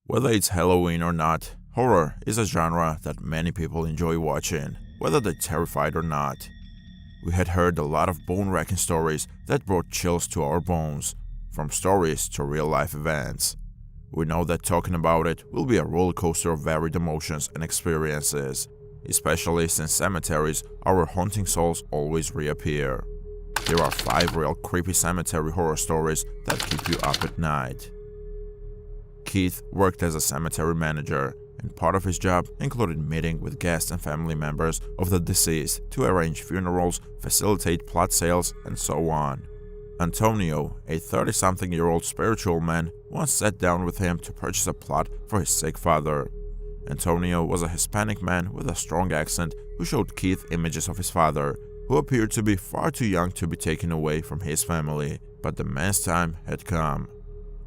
Whether it's Halloween or not, horror is a genre that many people enjoy watching, whether they're terrified or not. We had heard a lot of bone-wracking stories that brought chills to our bones, from stories to real-life events. We know that talking about it will be a roller coaster of varied emotions and experiences, especially since cemeteries are where haunting souls always reappear. Here are 5 real creepy cemetery horror stories that keep you up at night. Keith worked as a cemetery manager, and part of his job included meeting with guests and family members of the deceased to arrange funerals, facilitate plot sales, and so on. Antonio, a 30-something-year-old spiritual man, once sat down with him to purchase a plot for his sick father. Antonio was a Hispanic man with a strong accent who showed Keith images of his father, who appeared to be far too young to be taken away from his family, but the man's time had come.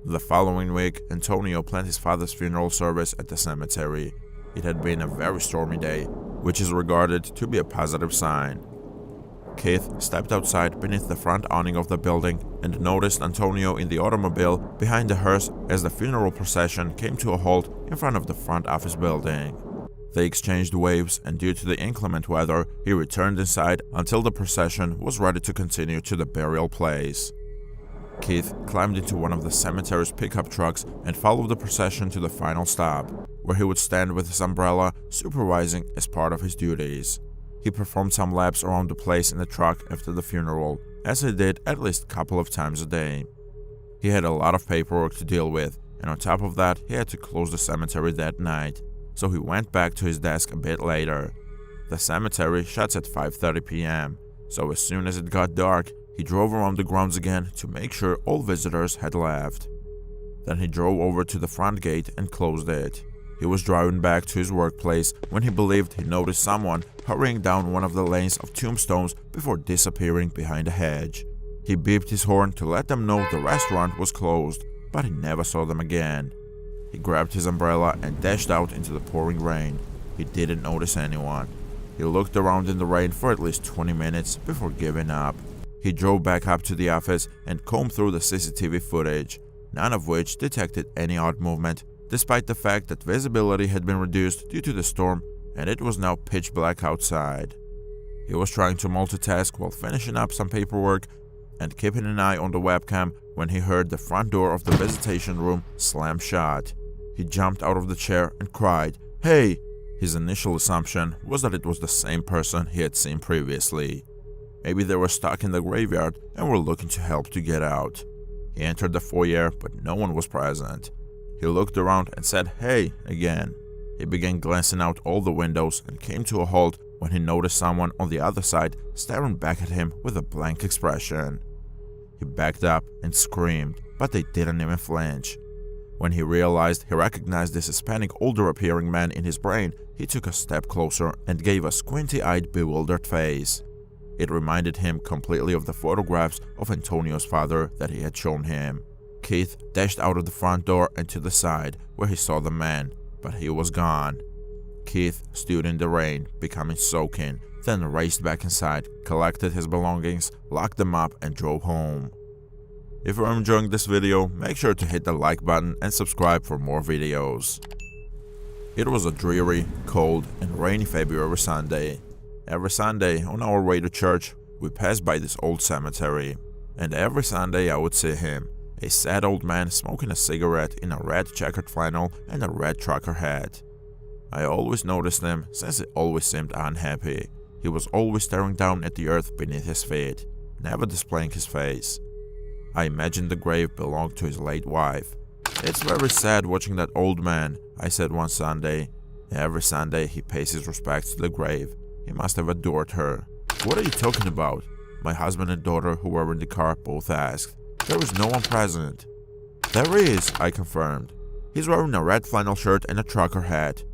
The following week, Antonio planned his father's funeral service at the cemetery. It had been a very stormy day, which is regarded to be a positive sign. Keith stepped outside beneath the front awning of the building and noticed Antonio in the automobile behind the hearse as the funeral procession came to a halt in front of the front office building. They exchanged waves, and due to the inclement weather, he returned inside until the procession was ready to continue to the burial place. Keith climbed into one of the cemetery's pickup trucks and followed the procession to the final stop, where he would stand with his umbrella, supervising as part of his duties. He performed some laps around the place in the truck after the funeral, as he did at least a couple of times a day. He had a lot of paperwork to deal with, and on top of that, he had to close the cemetery that night, so he went back to his desk a bit later. The cemetery shuts at 5:30 p.m., so as soon as it got dark, he drove around the grounds again to make sure all visitors had left. Then he drove over to the front gate and closed it. He was driving back to his workplace when he believed he noticed someone hurrying down one of the lanes of tombstones before disappearing behind a hedge. He beeped his horn to let them know the restaurant was closed, but he never saw them again. He grabbed his umbrella and dashed out into the pouring rain. He didn't notice anyone. He looked around in the rain for at least 20 minutes before giving up. He drove back up to the office and combed through the CCTV footage, none of which detected any odd movement, despite the fact that visibility had been reduced due to the storm and it was now pitch black outside. He was trying to multitask while finishing up some paperwork and keeping an eye on the webcam when he heard the front door of the visitation room slam shut. He jumped out of the chair and cried, "Hey!" His initial assumption was that it was the same person he had seen previously. Maybe they were stuck in the graveyard and were looking to help to get out. He entered the foyer, but no one was present. He looked around and said, "Hey," again. He began glancing out all the windows and came to a halt when he noticed someone on the other side staring back at him with a blank expression. He backed up and screamed, but they didn't even flinch. When he realized he recognized this Hispanic older-appearing man in his brain, he took a step closer and gave a squinty-eyed, bewildered face. It reminded him completely of the photographs of Antonio's father that he had shown him. Keith dashed out of the front door and to the side, where he saw the man, but he was gone. Keith stood in the rain, becoming soaking, then raced back inside, collected his belongings, locked them up, and drove home. If you're enjoying this video, make sure to hit the like button and subscribe for more videos. It was a dreary, cold, and rainy February Sunday. Every Sunday, on our way to church, we passed by this old cemetery, and every Sunday I would see him, a sad old man smoking a cigarette in a red checkered flannel and a red trucker hat. I always noticed him since he always seemed unhappy. He was always staring down at the earth beneath his feet, never displaying his face. I imagined the grave belonged to his late wife. "It's very sad watching that old man," I said one Sunday. Every Sunday he pays his respects to the grave. He must have adored her. "What are you talking about?" my husband and daughter, who were in the car, both asked. "There is no one present." "There is," I confirmed. "He's wearing a red flannel shirt and a trucker hat."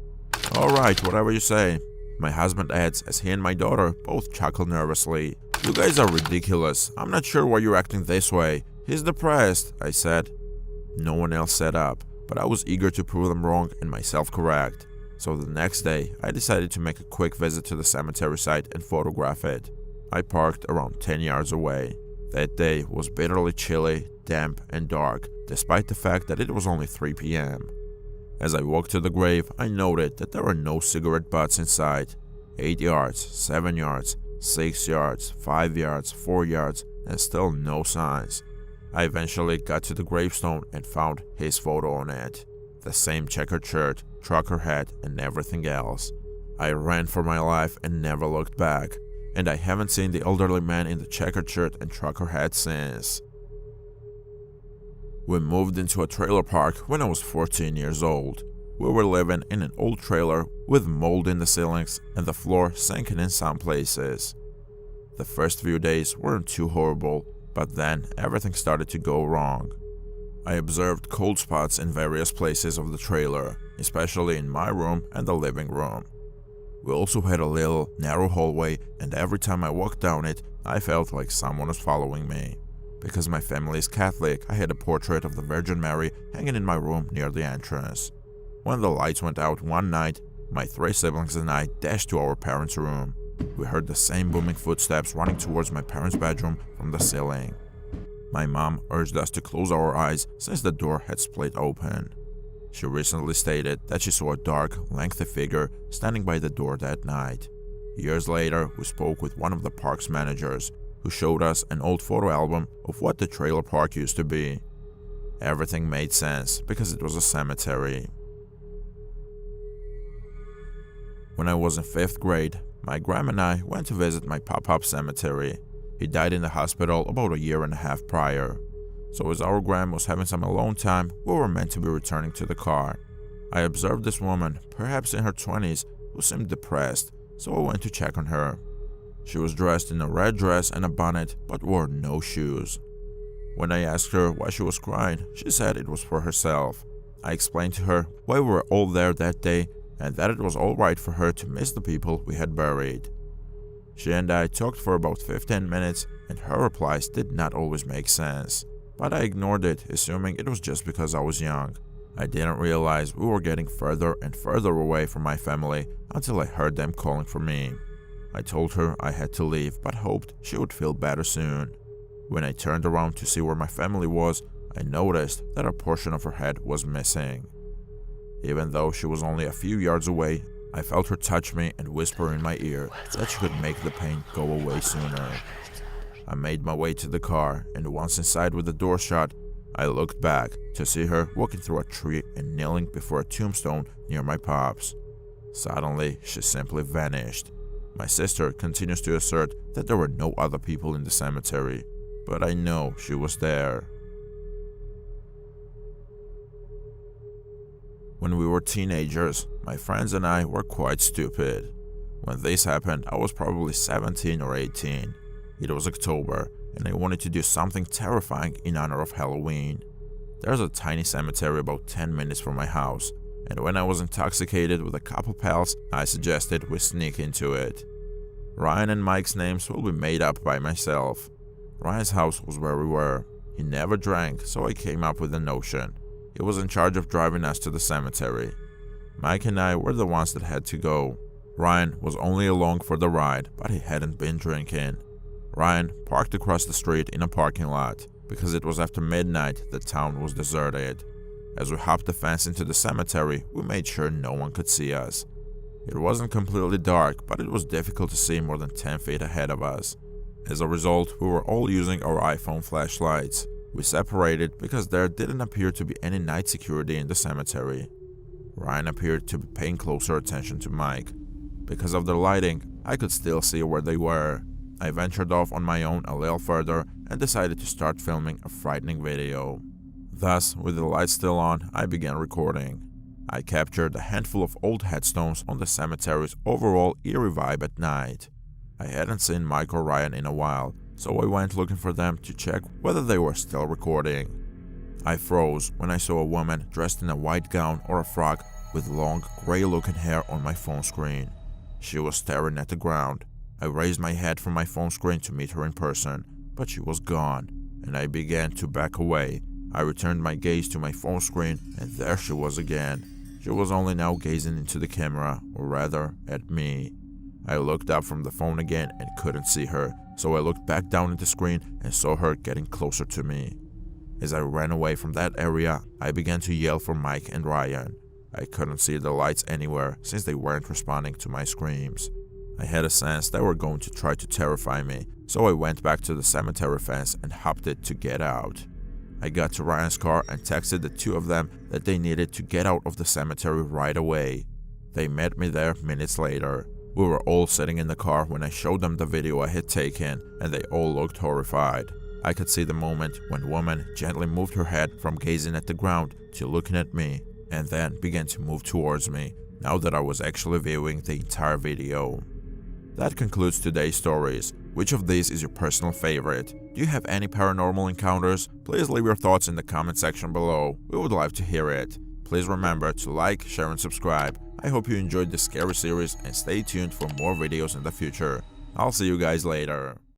"All right, whatever you say," my husband adds as he and my daughter both chuckle nervously. "You guys are ridiculous. I'm not sure why you're acting this way. He's depressed," I said. No one else sat up, but I was eager to prove them wrong and myself correct. So the next day, I decided to make a quick visit to the cemetery site and photograph it. I parked around 10 yards away. That day was bitterly chilly, damp, and dark, despite the fact that it was only 3 p.m. As I walked to the grave, I noted that there were no cigarette butts inside. 8 yards, 7 yards, 6 yards, 5 yards, 4 yards, and still no signs. I eventually got to the gravestone and found his photo on it. The same checkered shirt, trucker hat, and everything else. I ran for my life and never looked back, and I haven't seen the elderly man in the checkered shirt and trucker hat since. We moved into a trailer park when I was 14 years old. We were living in an old trailer with mold in the ceilings and the floor sinking in some places. The first few days weren't too horrible, but then everything started to go wrong. I observed cold spots in various places of the trailer, especially in my room and the living room. We also had a little, narrow hallway, and every time I walked down it, I felt like someone was following me. Because my family is Catholic, I had a portrait of the Virgin Mary hanging in my room near the entrance. When the lights went out one night, my 3 siblings and I dashed to our parents' room. We heard the same booming footsteps running towards my parents' bedroom from the ceiling. My mom urged us to close our eyes since the door had split open. She recently stated that she saw a dark, lengthy figure standing by the door that night. Years later, we spoke with one of the park's managers, who showed us an old photo album of what the trailer park used to be. Everything made sense because it was a cemetery. When I was in 5th grade, my grandma and I went to visit my pop-up cemetery. He died in the hospital about a year and a half prior. So as our grandma was having some alone time, we were meant to be returning to the car. I observed this woman, perhaps in her 20s, who seemed depressed, so I went to check on her. She was dressed in a red dress and a bonnet, but wore no shoes. When I asked her why she was crying, she said it was for herself. I explained to her why we were all there that day and that it was alright for her to miss the people we had buried. She and I talked for about 15 minutes, and her replies did not always make sense. But I ignored it, assuming it was just because I was young. I didn't realize we were getting further and further away from my family until I heard them calling for me. I told her I had to leave, but hoped she would feel better soon. When I turned around to see where my family was, I noticed that a portion of her head was missing. Even though she was only a few yards away, I felt her touch me and whisper in my ear that she could make the pain go away sooner. I made my way to the car, and once inside with the door shut, I looked back to see her walking through a tree and kneeling before a tombstone near my pops. Suddenly, she simply vanished. My sister continues to assert that there were no other people in the cemetery, but I know she was there. When we were teenagers, my friends and I were quite stupid. When this happened, I was probably 17 or 18. It was October, and I wanted to do something terrifying in honor of Halloween. There's a tiny cemetery about 10 minutes from my house, and when I was intoxicated with a couple pals, I suggested we sneak into it. Ryan and Mike's names will be made up by myself. Ryan's house was where we were. He never drank, so I came up with the notion. He was in charge of driving us to the cemetery. Mike and I were the ones that had to go. Ryan was only along for the ride, but he hadn't been drinking. Ryan parked across the street in a parking lot. Because it was after midnight, the town was deserted. As we hopped the fence into the cemetery, we made sure no one could see us. It wasn't completely dark, but it was difficult to see more than 10 feet ahead of us. As a result, we were all using our iPhone flashlights. We separated because there didn't appear to be any night security in the cemetery. Ryan appeared to be paying closer attention to Mike. Because of the lighting, I could still see where they were. I ventured off on my own a little further and decided to start filming a frightening video. Thus, with the lights still on, I began recording. I captured a handful of old headstones on the cemetery's overall eerie vibe at night. I hadn't seen Mike or Ryan in a while, so I went looking for them to check whether they were still recording. I froze when I saw a woman dressed in a white gown or a frock with long, gray-looking hair on my phone screen. She was staring at the ground. I raised my head from my phone screen to meet her in person, but she was gone, and I began to back away. I returned my gaze to my phone screen, and there she was again. She was only now gazing into the camera, or rather, at me. I looked up from the phone again and couldn't see her, so I looked back down at the screen and saw her getting closer to me. As I ran away from that area, I began to yell for Mike and Ryan. I couldn't see the lights anywhere since they weren't responding to my screams. I had a sense they were going to try to terrify me, so I went back to the cemetery fence and hopped it to get out. I got to Ryan's car and texted the two of them that they needed to get out of the cemetery right away. They met me there minutes later. We were all sitting in the car when I showed them the video I had taken, and they all looked horrified. I could see the moment when the woman gently moved her head from gazing at the ground to looking at me, and then began to move towards me, now that I was actually viewing the entire video. That concludes today's stories. Which of these is your personal favorite? Do you have any paranormal encounters? Please leave your thoughts in the comment section below. We would love to hear it. Please remember to like, share and subscribe. I hope you enjoyed this scary series and stay tuned for more videos in the future. I'll see you guys later.